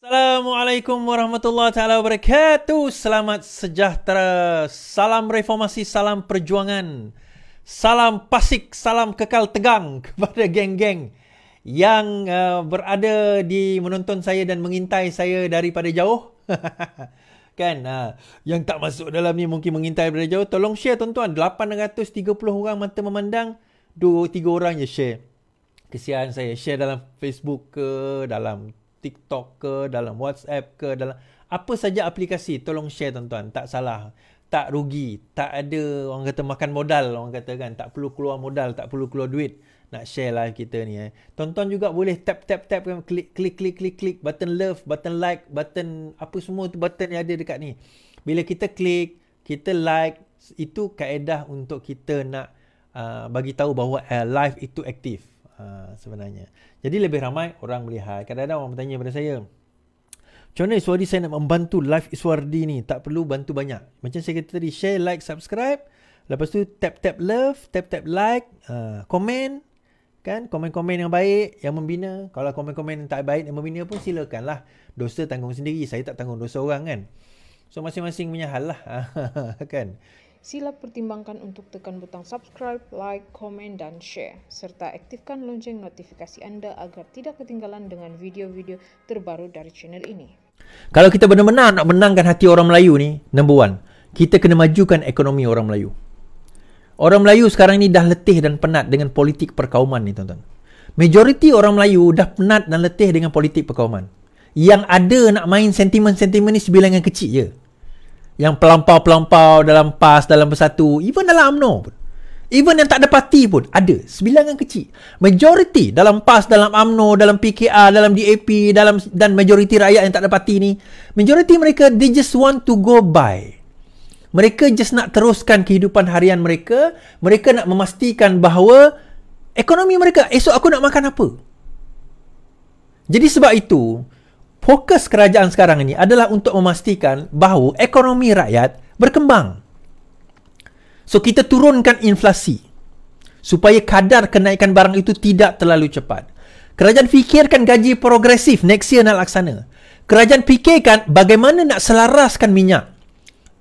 Assalamualaikum warahmatullahi taala wabarakatuh. Selamat sejahtera. Salam reformasi, salam perjuangan. Salam pasik, salam kekal tegang kepada geng-geng yang berada di menonton saya dan mengintai saya daripada jauh. Kan, yang tak masuk dalam ni mungkin mengintai daripada jauh. Tolong share tuan-tuan. 830 orang mata memandang, 2-3 orang je share. Kesian saya. Share dalam Facebook ke, dalam TikTok ke, dalam WhatsApp ke, dalam apa saja aplikasi, tolong share tuan-tuan. Tak salah, tak rugi, tak ada orang kata makan modal, orang kata kan, tak perlu keluar modal, tak perlu keluar duit nak share live kita ni. Tuan-tuan juga boleh tap klik button love, button like, button apa semua tu button yang ada dekat ni. Bila kita klik, kita like, itu kaedah untuk kita nak bagi tahu bahawa live itu aktif. Sebenarnya. Jadi lebih ramai orang melihat. Kadang-kadang orang bertanya pada saya, macam mana Iswardi saya nak membantu live Iswardi ni? Tak perlu bantu banyak. Macam saya kata tadi, share, like, subscribe. Lepas tu tap love, tap like, komen. Kan? Komen-komen yang baik, yang membina. Kalau komen-komen yang tak baik, yang membina pun silakanlah. Dosa tanggung sendiri. Saya tak tanggung dosa orang kan. So masing-masing punya hal lah. Kan? Sila pertimbangkan untuk tekan butang subscribe, like, komen dan share. Serta aktifkan lonceng notifikasi anda agar tidak ketinggalan dengan video-video terbaru dari channel ini. Kalau kita benar-benar nak menangkan hati orang Melayu ni, number one, kita kena majukan ekonomi orang Melayu. Orang Melayu sekarang ni dah letih dan penat dengan politik perkauman ni tuan-tuan. Majoriti orang Melayu dah penat dan letih dengan politik perkauman. Yang ada nak main sentimen-sentimen ni sebilangan kecil je. Yang pelampau-pelampau dalam PAS, dalam Bersatu, even dalam UMNO pun. Even yang tak ada parti pun ada. Sebilangan kecil. Majoriti dalam PAS, dalam UMNO, dalam PKR, dalam DAP, dan majoriti rakyat yang tak ada parti ni, majoriti mereka, they just want to go by. Mereka just nak teruskan kehidupan harian mereka. Mereka nak memastikan bahawa ekonomi mereka, esok aku nak makan apa. Jadi sebab itu, fokus kerajaan sekarang ini adalah untuk memastikan bahawa ekonomi rakyat berkembang. So, kita turunkan inflasi supaya kadar kenaikan barang itu tidak terlalu cepat. Kerajaan fikirkan gaji progresif next year nak laksana. Kerajaan fikirkan bagaimana nak selaraskan minyak.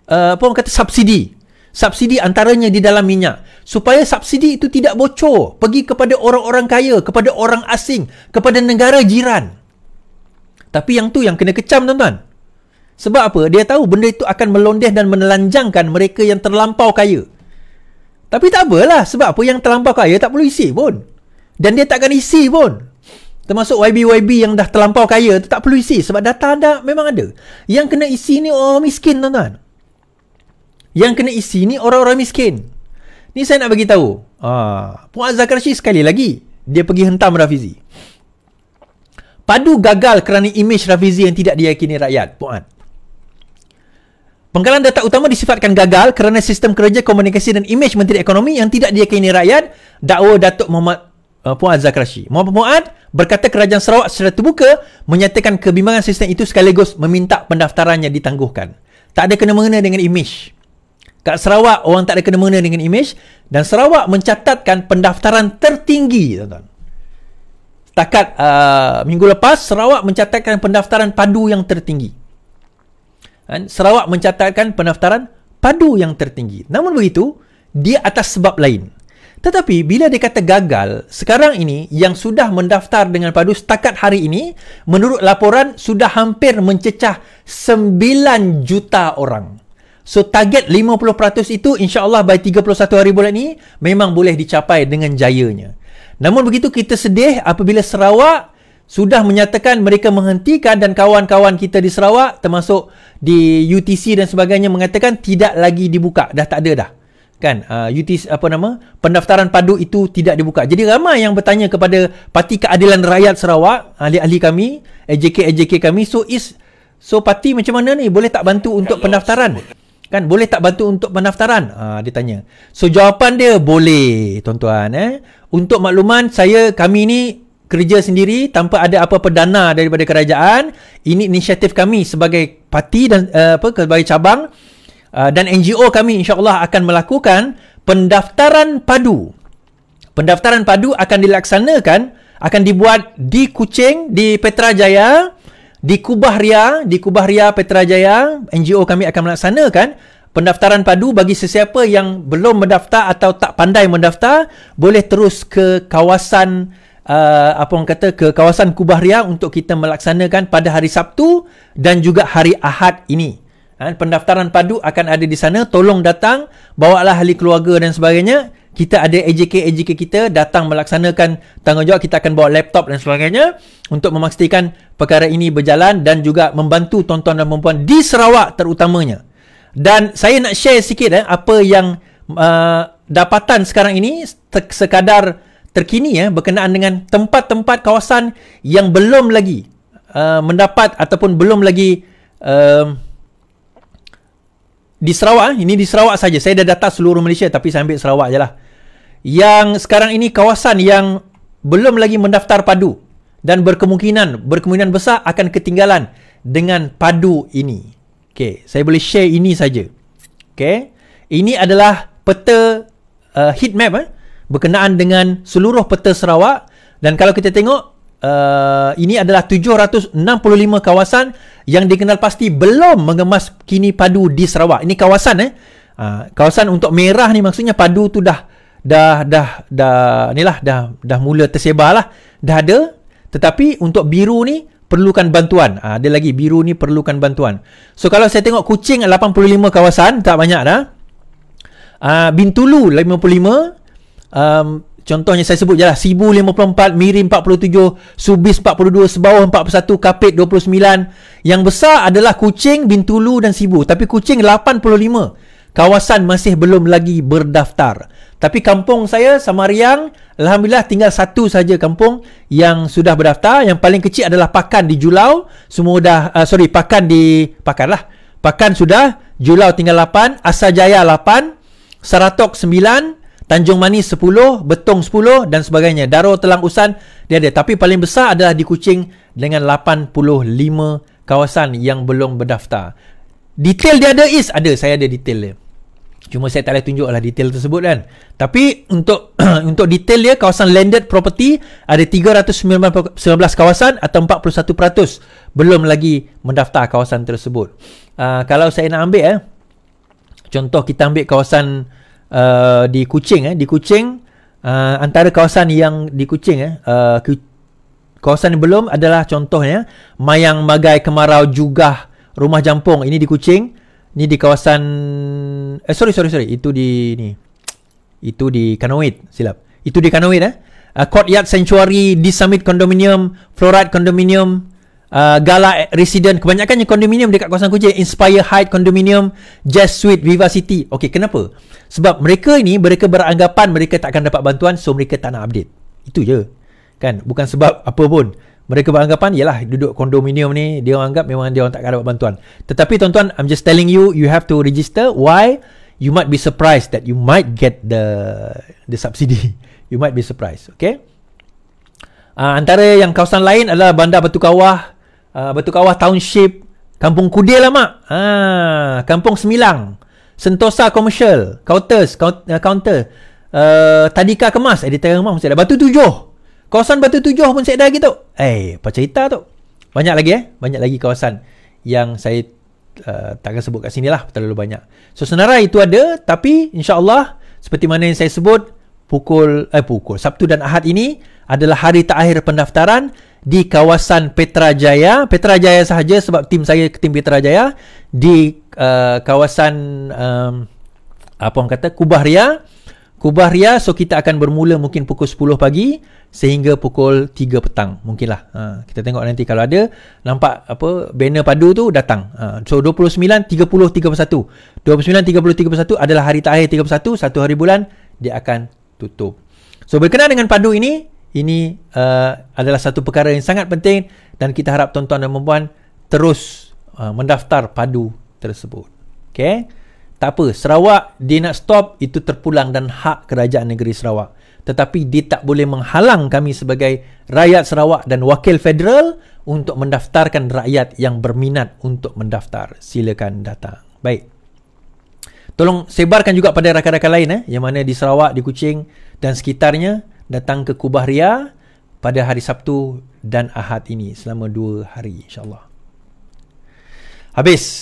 Orang kata subsidi. Subsidi antaranya di dalam minyak. Supaya subsidi itu tidak bocor. Pergi kepada orang-orang kaya, kepada orang asing, kepada negara jiran. Tapi yang tu yang kena kecam tuan-tuan. Sebab apa? Dia tahu benda itu akan melondeh dan menelanjangkan mereka yang terlampau kaya. Tapi tak apalah. Sebab apa? Yang terlampau kaya tak perlu isi pun. Dan dia takkan isi pun. Termasuk YB yang dah terlampau kaya tu tak perlu isi. Sebab data anda memang ada. Yang kena isi ni orang miskin tuan-tuan. Yang kena isi ni orang-orang miskin. Ni saya nak bagi tahu. Puan Zakarshi sekali lagi. Dia pergi hentam Rafizi. Padu gagal kerana imej Rafizi yang tidak diyakini rakyat. Puan. Pengkalan data utama disifatkan gagal kerana sistem kerja komunikasi dan imej Menteri Ekonomi yang tidak diyakini rakyat. Dakwa Datuk Muhammad Puan Zakarshi. Muhammad Puan berkata kerajaan Sarawak secara terbuka menyatakan kebimbangan sistem itu sekaligus meminta pendaftarannya ditangguhkan. Tak ada kena-mengena dengan imej. Kat Sarawak orang tak ada kena-mengena dengan imej dan Sarawak mencatatkan pendaftaran tertinggi tuan-tuan. Setakat minggu lepas, Sarawak mencatatkan pendaftaran padu yang tertinggi. Sarawak mencatatkan pendaftaran padu yang tertinggi. Namun begitu, dia atas sebab lain. Tetapi, bila dia kata gagal, sekarang ini yang sudah mendaftar dengan padu setakat hari ini, menurut laporan, sudah hampir mencecah 9 juta orang. So, target 50% itu, insyaAllah by 31 hari bulan ini, memang boleh dicapai dengan jayanya. Namun begitu kita sedih apabila Sarawak sudah menyatakan mereka menghentikan dan kawan-kawan kita di Sarawak termasuk di UTC dan sebagainya mengatakan tidak lagi dibuka. Dah tak ada dah. Kan? UTC pendaftaran padu itu tidak dibuka. Jadi ramai yang bertanya kepada Parti Keadilan Rakyat Sarawak, ahli-ahli kami, AJK kami, so parti macam mana ni? Boleh tak bantu untuk pendaftaran? Kan boleh tak bantu untuk pendaftaran? Dia tanya. So jawapan dia boleh tuan-tuan. Untuk makluman kami ni kerja sendiri tanpa ada apa-apa dana daripada kerajaan. Ini inisiatif kami sebagai parti dan sebagai cabang dan NGO kami insya-Allah akan melakukan pendaftaran padu. Pendaftaran padu akan dilaksanakan, akan dibuat di Kuching, di Petrajaya, di Kubah Ria Petrajaya, NGO kami akan melaksanakan pendaftaran padu bagi sesiapa yang belum mendaftar atau tak pandai mendaftar, boleh terus ke kawasan ke kawasan Kubah Ria untuk kita melaksanakan pada hari Sabtu dan juga hari Ahad ini. Pendaftaran padu akan ada di sana. Tolong datang, bawalah ahli keluarga dan sebagainya. Kita ada AJK kita datang melaksanakan tanggungjawab. Kita akan bawa laptop dan sebagainya untuk memastikan perkara ini berjalan dan juga membantu tuan-tuan dan puan-puan di Sarawak terutamanya. Dan saya nak share sikit apa yang dapatan sekarang ini sekadar terkini berkenaan dengan tempat-tempat kawasan yang belum lagi mendapat ataupun belum lagi di Sarawak. Ini di Sarawak saja. Saya dah data seluruh Malaysia tapi saya ambil Sarawak je lah. Yang sekarang ini kawasan yang belum lagi mendaftar padu dan berkemungkinan besar akan ketinggalan dengan padu ini. Okey, saya boleh share ini saja. Okey. Ini adalah peta heat map berkenaan dengan seluruh peta Sarawak, dan kalau kita tengok ini adalah 765 kawasan yang dikenal pasti belum mengemas kini padu di Sarawak. Ini kawasan kawasan untuk merah ni maksudnya padu tu dah mula tersebar lah, dah ada. Tetapi untuk biru ni perlukan bantuan. Ada lagi biru ni perlukan bantuan. So kalau saya tengok Kuching 85 kawasan, tak banyak dah. Bintulu 55, contohnya saya sebut je lah, Sibu 54, Miri 47, Subis 42, Sebawah 41, Kapit 29. Yang besar adalah Kuching, Bintulu dan Sibu. Tapi Kuching 85 kawasan masih belum lagi berdaftar. Tapi kampung saya, Samariang, alhamdulillah tinggal satu saja kampung yang sudah berdaftar. Yang paling kecil adalah Pakan di Julau. Semua dah, Pakan sudah, Julau tinggal 8, Asajaya 8, Saratok 9, Tanjung Manis 10, Betong 10 dan sebagainya. Darul Telang Usan dia ada. Tapi paling besar adalah di Kuching dengan 85 kawasan yang belum berdaftar. Detail dia ada ada. Saya ada detail dia. Cuma saya tak boleh tunjuklah detail tersebut kan. Tapi untuk detail dia, kawasan landed property ada 319 kawasan atau 41% belum lagi mendaftar kawasan tersebut. Kalau saya nak ambil contoh, kita ambil kawasan di Kuching. Di Kuching, antara kawasan yang di Kuching kawasan yang belum adalah contohnya Mayang, Magai, Kemarau, Jugah, Rumah Jampung. Ini di Kuching. Ini di kawasan sorry. Itu di Kanawit, silap. Itu di Kanawit Courtyard Sanctuary, di Summit Condominium, Fluoride Condominium, Gala Resident, kebanyakannya kondominium dekat kawasan Kuching. Inspire Height Condominium, Jazz Suite, Viva City. Okey, kenapa? Sebab mereka beranggapan mereka tak akan dapat bantuan, so mereka tak nak update. Itu je. Kan? Bukan sebab apa pun. Mereka beranggapan, yalah, duduk kondominium ni, dia orang anggap memang dia orang tak akan dapat bantuan. Tetapi tuan-tuan, I'm just telling you, you have to register. Why? You might be surprised that you might get the subsidy. You might be surprised. Okay? Antara yang kawasan lain adalah Bandar Batu Kawah, Township, Kampung Kudil lah mak. Kampung Semilang, Sentosa Commercial, Counter, Tadika Kemas, Editor Kemas masih ada. Batu Tujuh, kawasan Batu Tujuh pun saya dah gitu. Apa cerita tu? Banyak lagi banyak lagi kawasan yang saya takkan sebut kat sini lah, terlalu banyak. So senarai itu ada, tapi insya-Allah seperti mana yang saya sebut, pukul Sabtu dan Ahad ini adalah hari terakhir pendaftaran di kawasan Petrajaya. Petrajaya sahaja sebab tim saya tim Petrajaya di kawasan Kubah Ria. So kita akan bermula mungkin pukul 10 pagi sehingga pukul 3 petang mungkinlah. Kita tengok nanti kalau ada nampak banner padu tu datang. So 29, 30, 31. 29, 30, 31 adalah hari terakhir 31, satu hari bulan dia akan tutup. So berkenaan dengan padu ini adalah satu perkara yang sangat penting dan kita harap tuan-tuan dan puan-puan terus mendaftar padu tersebut. Okay? Tak apa, Sarawak dia nak stop, itu terpulang dan hak kerajaan negeri Sarawak. Tetapi dia tak boleh menghalang kami sebagai rakyat Sarawak dan wakil federal untuk mendaftarkan rakyat yang berminat untuk mendaftar. Silakan datang. Baik. Tolong sebarkan juga pada rakan-rakan lain yang mana di Sarawak, di Kuching dan sekitarnya datang ke Kubah Ria pada hari Sabtu dan Ahad ini selama 2 hari insya-Allah. Habis.